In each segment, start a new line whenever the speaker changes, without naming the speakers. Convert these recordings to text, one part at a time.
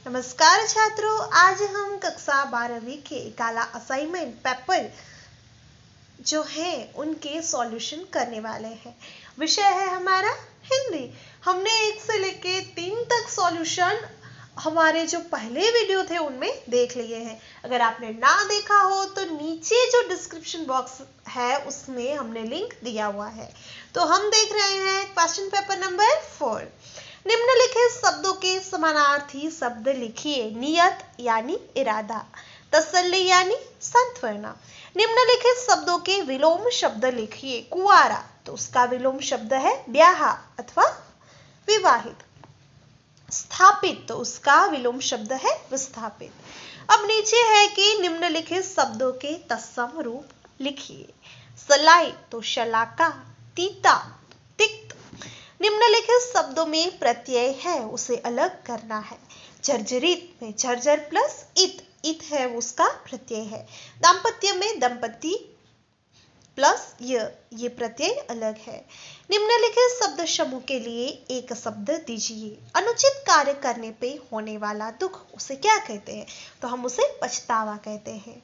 नमस्कार छात्रों, आज हम कक्षा 12वीं के काला असाइनमेंट पेपर जो है उनके सॉल्यूशन करने वाले हैं। विषय है हमारा हिंदी। हमने 1 से लेके 3 तक सॉल्यूशन हमारे जो पहले वीडियो थे उनमें देख लिए हैं। अगर आपने ना देखा हो तो नीचे जो डिस्क्रिप्शन बॉक्स है उसमें हमने लिंक दिया हुआ है। तो हम देख रहे हैं क्वेश्चन पेपर नंबर 4। निम्नलिखित शब्दों के समानार्थी शब्द लिखिए। नियत यानी इरादा, तसल्ली यानी सांत्वना। निम्नलिखित शब्दों के विलोम शब्द लिखिए। कुंवारा, तो उसका विलोम शब्द है ब्याह अथवा विवाहित। स्थापित, तो उसका विलोम शब्द है विस्थापित। अब नीचे है कि निम्नलिखित शब्दों के तत्सम रूप लिखिए। सलाई, तो शलाका। तीता, तिक्त। निम्नलिखित शब्दों में प्रत्यय है, उसे अलग करना है। जर्जरित में जर्जर प्लस इत, इत है उसका प्रत्यय है। दाम्पत्य में दंपति प्लस ये प्रत्यय अलग है। निम्नलिखित शब्द समूह के लिए एक शब्द दीजिए। अनुचित कार्य करने पे होने वाला दुख, उसे क्या कहते हैं? तो हम उसे पछतावा कहते हैं।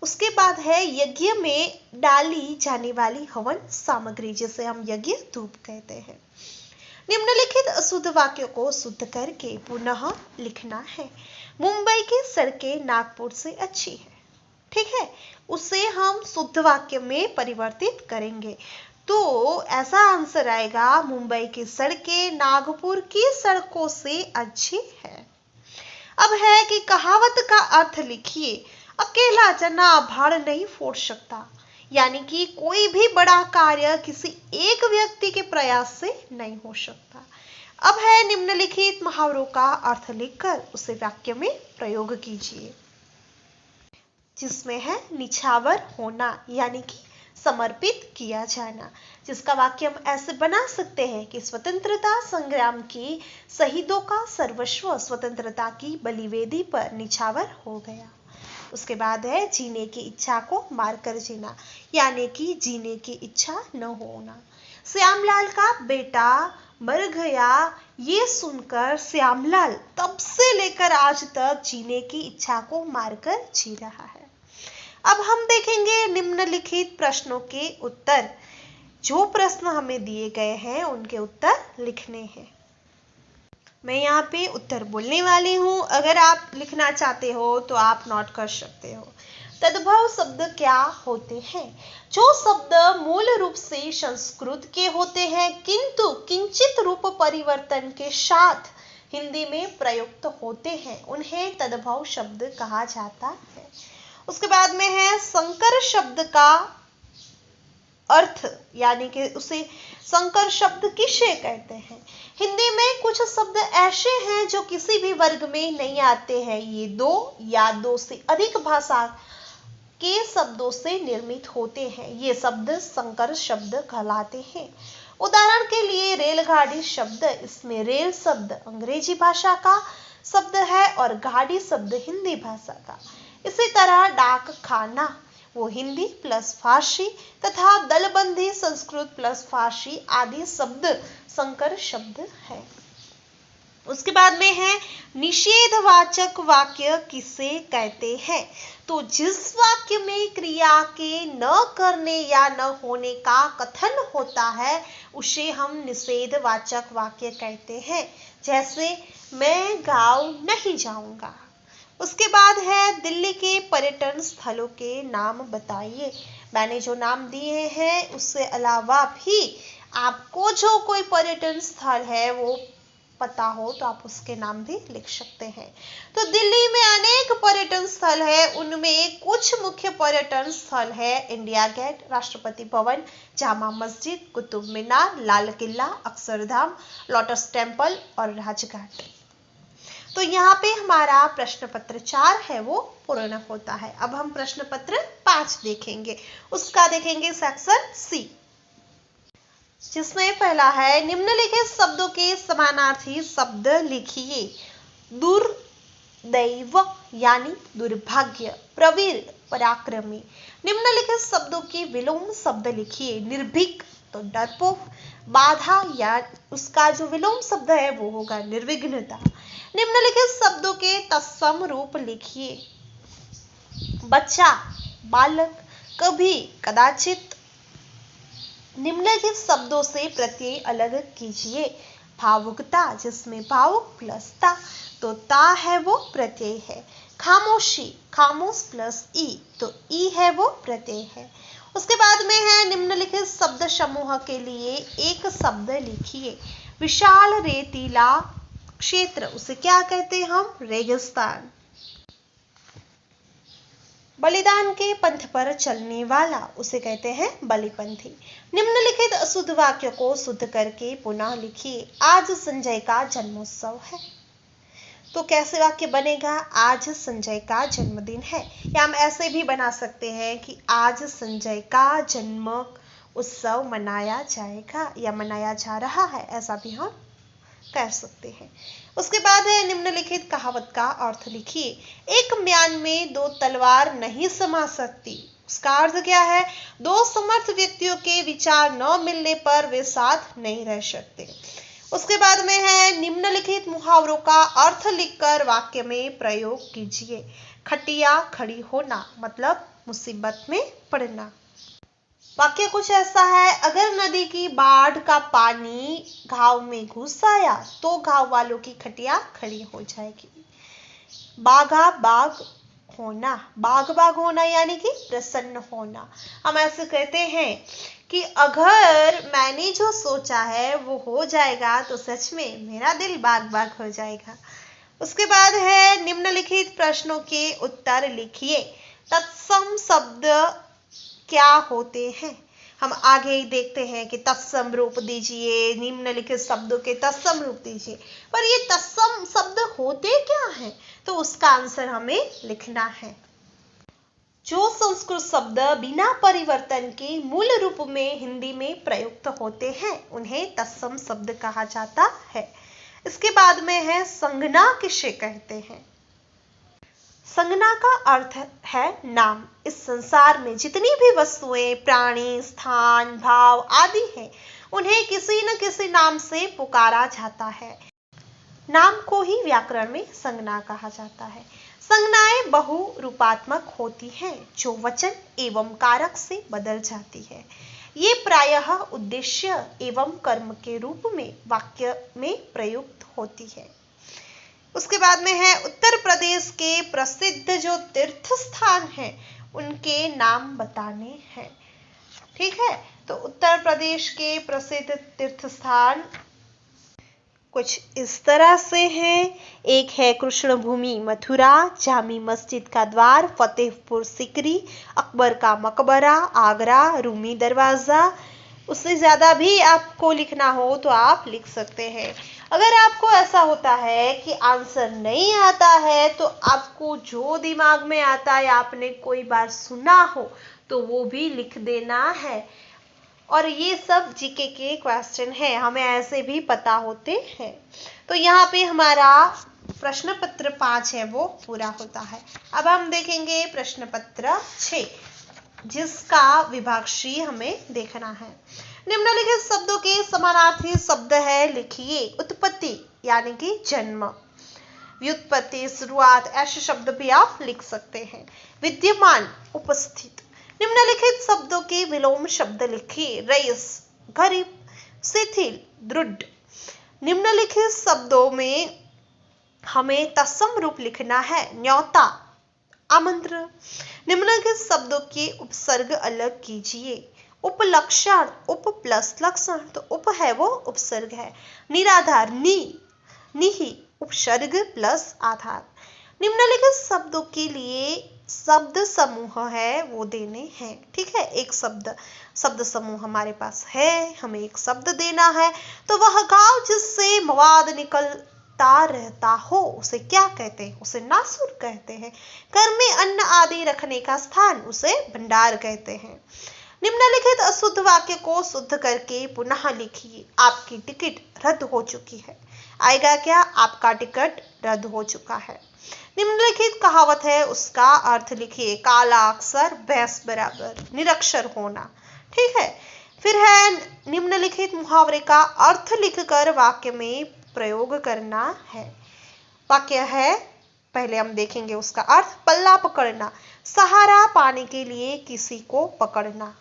उसके बाद है यज्ञ में डाली जाने वाली हवन सामग्री, जिसे हम यज्ञ धूप कहते हैं। निम्नलिखित अशुद्ध वाक्यों को शुद्ध करके पुनः लिखना है। मुंबई की सड़कें नागपुर से अच्छी है, ठीक है, उसे हम शुद्ध वाक्य में परिवर्तित करेंगे। तो ऐसा आंसर आएगा, मुंबई की सड़कें नागपुर की सड़कों से अच्छी है। अब है कि कहावत का अर्थ लिखिए। अकेला जना भाड़ नहीं फोड़ सकता, यानी कि कोई भी बड़ा कार्य किसी एक व्यक्ति के प्रयास से नहीं हो सकता। अब है निम्नलिखित मुहावरों का अर्थ लिखकर उसे वाक्य में प्रयोग कीजिए, जिसमें है निछावर होना, यानी कि समर्पित किया जाना, जिसका वाक्य हम ऐसे बना सकते हैं कि स्वतंत्रता संग्राम की शहीदों का सर्वस्व स्वतंत्रता की बलिवेदी पर निछावर हो गया। उसके बाद है जीने की इच्छा को मारकर जीना, यानी कि जीने की इच्छा न होना। श्यामलाल का बेटा मर गया, ये सुनकर श्यामलाल तब से लेकर आज तक जीने की इच्छा को मारकर जी रहा है। अब हम देखेंगे निम्नलिखित प्रश्नों के उत्तर। जो प्रश्न हमें दिए गए हैं उनके उत्तर लिखने हैं। मैं यहाँ पे उत्तर बोलने वाली हूँ, अगर आप लिखना चाहते हो तो आप नोट कर सकते हो। तद्भव शब्द क्या होते हैं? जो शब्द मूल रूप से संस्कृत के होते हैं किंतु किंचित रूप परिवर्तन के साथ हिंदी में प्रयुक्त होते हैं, उन्हें तद्भव शब्द कहा जाता है। उसके बाद में है संकर शब्द का अर्थ, यानी कि उसे संकर शब्द किसे कहते हैं? हिंदी में कुछ शब्द ऐसे हैं जो किसी भी वर्ग में नहीं आते हैं। ये दो या दो से अधिक भाषा के शब्दों से निर्मित होते हैं। ये शब्द संकर शब्द कहलाते हैं। उदाहरण के लिए रेलगाड़ी शब्द, इसमें रेल शब्द अंग्रेजी भाषा का शब्द है और गाड़ी शब्द हिंदी भाषा का। इसी तरह डाक खाना, वो हिंदी प्लस फारसी तथा दलबंदी संस्कृत प्लस फारसी आदि शब्द संकर शब्द है। उसके बाद में है निषेधवाचक वाक्य किसे कहते हैं? तो जिस वाक्य में क्रिया के न करने या न होने का कथन होता है उसे हम निषेधवाचक वाक्य कहते हैं। जैसे मैं गांव नहीं जाऊंगा। उसके बाद है दिल्ली के पर्यटन स्थलों के नाम बताइए। मैंने जो नाम दिए हैं उससे अलावा भी आपको जो कोई पर्यटन स्थल है वो पता हो तो आप उसके नाम भी लिख सकते हैं। तो दिल्ली में अनेक पर्यटन स्थल है, उनमें कुछ मुख्य पर्यटन स्थल है India gate, Rashtrapati Bhavan, Jama Masjid, Qutub Minar, Lal Qila, Akshardham, lotus temple और राजघाट। तो यहाँ पे हमारा प्रश्न पत्र 4 है वो पूर्ण होता है। अब हम प्रश्न पत्र 5 देखेंगे, उसका देखेंगे सेक्शन सी, जिसमें पहला है निम्नलिखित शब्दों के समानार्थी शब्द लिखिए। दुर्दैव यानी दुर्भाग्य, प्रवीर पराक्रमी। निम्नलिखित शब्दों के विलोम शब्द लिखिए। निर्भीक, तो डरपोक। बाधा या उसका जो विलोम शब्द है वो होगा निर्विघ्नता। निम्नलिखित शब्दों के तत्सम रूप लिखिए। बच्चा, बालक, कभी, कदाचित। निम्नलिखित शब्दों से प्रत्यय अलग कीजिए। भावुकता, जिसमें भावुक प्लस ता, तो ता है वो प्रत्यय है। खामोशी, खामोश प्लस ई, तो ई है वो प्रत्यय है। उसके बाद में है निम्नलिखित शब्द समूह के लिए एक शब्द लिखिए। विशाल रेतीला क्षेत्र, उसे क्या कहते हैं हम? रेगिस्तान। बलिदान के पंथ पर चलने वाला, उसे कहते हैं बलिपंथी। निम्नलिखित अशुद्ध वाक्य को शुद्ध करके पुनः लिखिए। आज संजय का जन्मोत्सव है, तो कैसे वाक्य बनेगा? आज संजय का जन्मदिन है। या हम ऐसे भी बना सकते हैं कि आज संजय का जन्म उत्सव मनाया जाएगा या मनाया जा रहा है, ऐसा भी हम कह सकते हैं। उसके बाद है निम्नलिखित कहावत का अर्थ लिखिए। एक म्यान में दो तलवार नहीं समा सकती, उसका अर्थ क्या है? दो समर्थ व्यक्तियों के विचार न मिलने पर वे साथ नहीं रह सकते। उसके बाद में है निम्नलिखित मुहावरों का अर्थ लिखकर वाक्य में प्रयोग कीजिए। खटिया खड़ी होना, मतलब मुसीबत में पड़ना। वाक्य कुछ ऐसा है, अगर नदी की बाढ़ का पानी घाव में घुस आया तो घाव वालों की खटिया खड़ी हो जाएगी। बागा बाग होना, बाग बाग होना यानी कि प्रसन्न होना। हम ऐसे कहते हैं कि अगर मैंने जो सोचा है वो हो जाएगा तो सच में मेरा दिल बाग बाग हो जाएगा। उसके बाद है निम्नलिखित प्रश्नों के उत्तर लिखिए। तत्सम शब्द क्या होते हैं? हम आगे ही देखते हैं कि तत्सम रूप दीजिए, निम्नलिखित शब्दों के तत्सम रूप दीजिए। पर ये तत्सम शब्द होते क्या हैं? तो उसका आंसर हमें लिखना है। जो संस्कृत शब्द बिना परिवर्तन के मूल रूप में हिंदी में प्रयुक्त होते हैं उन्हें तत्सम शब्द कहा जाता है। इसके बाद में है संज्ञा किसे कहते हैं? संज्ञा का अर्थ है नाम। इस संसार में जितनी भी वस्तुएं, प्राणी, स्थान, भाव आदि हैं, उन्हें किसी न किसी नाम से पुकारा जाता है। नाम को ही व्याकरण में संज्ञा कहा जाता है। संज्ञाएं बहुरूपात्मक होती हैं जो वचन एवं कारक से बदल जाती है। ये प्रायः उद्देश्य एवं कर्म के रूप में वाक्य में प्रयुक्त होती है। उसके बाद में है उत्तर प्रदेश के प्रसिद्ध जो तीर्थ स्थान हैं उनके नाम बताने हैं। ठीक है, तो उत्तर प्रदेश के प्रसिद्ध तीर्थ स्थान कुछ इस तरह से हैं। एक है कृष्ण भूमि मथुरा, जामी मस्जिद का द्वार, फतेहपुर सिकरी, अकबर का मकबरा, आगरा, रूमी दरवाजा। उससे ज़्यादा भी आपको लिखना हो तो आप लिख सकते हैं। अगर आपको ऐसा होता है कि आंसर नहीं आता है तो आपको जो दिमाग में आता है, आपने कोई बार सुना हो तो वो भी लिख देना है। और ये सब जीके के क्वेश्चन है, हमें ऐसे भी पता होते हैं। तो यहाँ पे हमारा प्रश्न पत्र 5 है वो पूरा होता है। अब हम देखेंगे प्रश्न पत्र 6 जिसका विभाग सी हमें देखना है। निम्नलिखित शब्दों के समानार्थी शब्द है लिखिए। उत्पत्ति यानी कि जन्म, व्युत्पत्ति शुरुआत, ऐसे शब्द भी आप लिख सकते हैं। विद्यमान उपस्थित। निम्नलिखित शब्दों के विलोम शब्द लिखिए। रईस, गरीब, शिथिल, दृढ़। निम्नलिखित शब्दों में हमें तत्सम रूप लिखना है। न्योता, आमंत्रण। निम्नलिखित शब्दों के उपसर्ग अलग कीजिए। उपलक्षण, उप प्लस लक्षण, तो उप है वो उपसर्ग है। निराधार, निहि, उपसर्ग प्लस आधार। निम्नलिखित शब्दों के लिए शब्द समूह है वो देने हैं। ठीक है, एक शब्द समूह हमारे पास है, हमें एक शब्द देना है। तो वह गांव जिससे मवाद निकलता रहता हो उसे क्या कहते हैं? उसे नासुर कहते हैं। घर में अन्न आदि रखने का स्थान उसे भंडार कहते हैं। निम्नलिखित अशुद्ध वाक्य को शुद्ध करके पुनः लिखिए। आपकी टिकट रद्द हो चुकी है। आएगा क्या? आपका टिकट रद्द हो चुका है। निम्नलिखित कहावत है उसका अर्थ लिखिए। काला अक्षर भैंस बराबर, निरक्षर होना। ठीक है, फिर है निम्नलिखित मुहावरे का अर्थ लिखकर वाक्य में प्रयोग करना है। वाक्य है, पहले हम देखेंगे उसका अर्थ। पल्ला पकड़ना, सहारा पाने के लिए किसी को पकड़ना।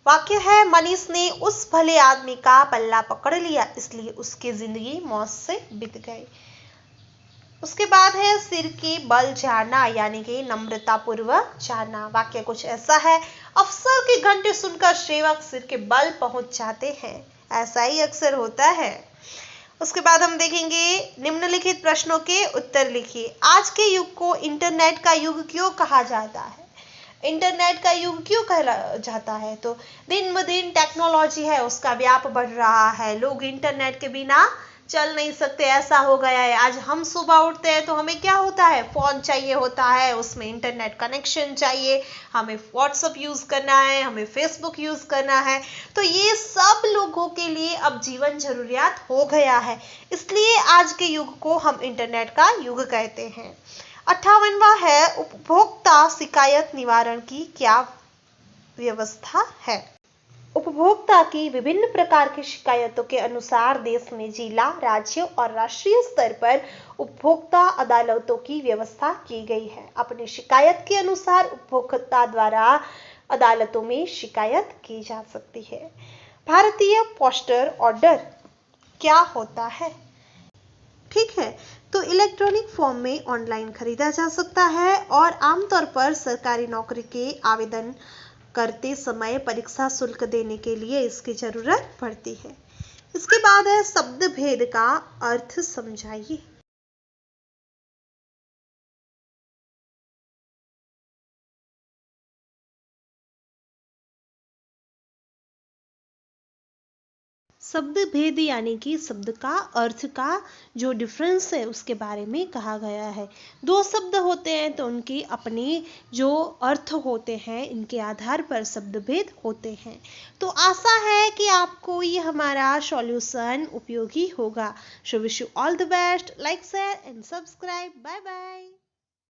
वाक्य है, मनीष ने उस भले आदमी का पल्ला पकड़ लिया, इसलिए उसकी जिंदगी मौत से बीत गई। उसके बाद है सिर के बल झाड़ना, यानी कि नम्रता पूर्वक झाड़ना। वाक्य कुछ ऐसा है, अफसर के घंटे सुनकर सेवक सिर के बल पहुंच जाते हैं। ऐसा ही अक्सर होता है। उसके बाद हम देखेंगे, निम्नलिखित प्रश्नों के उत्तर लिखिए। आज के युग को इंटरनेट का युग क्यों कहा जाता है? इंटरनेट का युग क्यों कहा जाता है? तो दिन ब दिन टेक्नोलॉजी है उसका व्याप बढ़ रहा है। लोग इंटरनेट के बिना चल नहीं सकते, ऐसा हो गया है। आज हम सुबह उठते हैं तो हमें क्या होता है, फोन चाहिए होता है, उसमें इंटरनेट कनेक्शन चाहिए, हमें व्हाट्सएप यूज करना है, हमें फेसबुक यूज करना है। तो ये सब लोगों के लिए अब जीवन जरूरियात हो गया है, इसलिए आज के युग को हम इंटरनेट का युग कहते हैं। 58वां है, उपभोक्ता शिकायत निवारण की क्या व्यवस्था है? उपभोक्ता की विभिन्न प्रकार की शिकायतों के अनुसार देश में जिला, राज्य और राष्ट्रीय स्तर पर उपभोक्ता अदालतों की व्यवस्था की गई है। अपनी शिकायत के अनुसार उपभोक्ता द्वारा अदालतों में शिकायत की जा सकती है। भारतीय पोस्टल ऑर्डर क्या होता है? ठीक है, तो इलेक्ट्रॉनिक फॉर्म में ऑनलाइन खरीदा जा सकता है और आमतौर पर सरकारी नौकरी के आवेदन करते समय परीक्षा शुल्क देने के लिए इसकी जरूरत पड़ती है। इसके बाद है शब्द भेद का अर्थ समझाइए। शब्द भेद यानी कि शब्द का अर्थ का जो डिफरेंस है उसके बारे में कहा गया है। दो शब्द होते हैं तो उनके अपने जो अर्थ होते हैं, इनके आधार पर शब्द भेद होते हैं। तो आशा है कि आपको ये हमारा सॉल्यूशन उपयोगी होगा। So wish you all the best. Like, share and subscribe. Bye bye.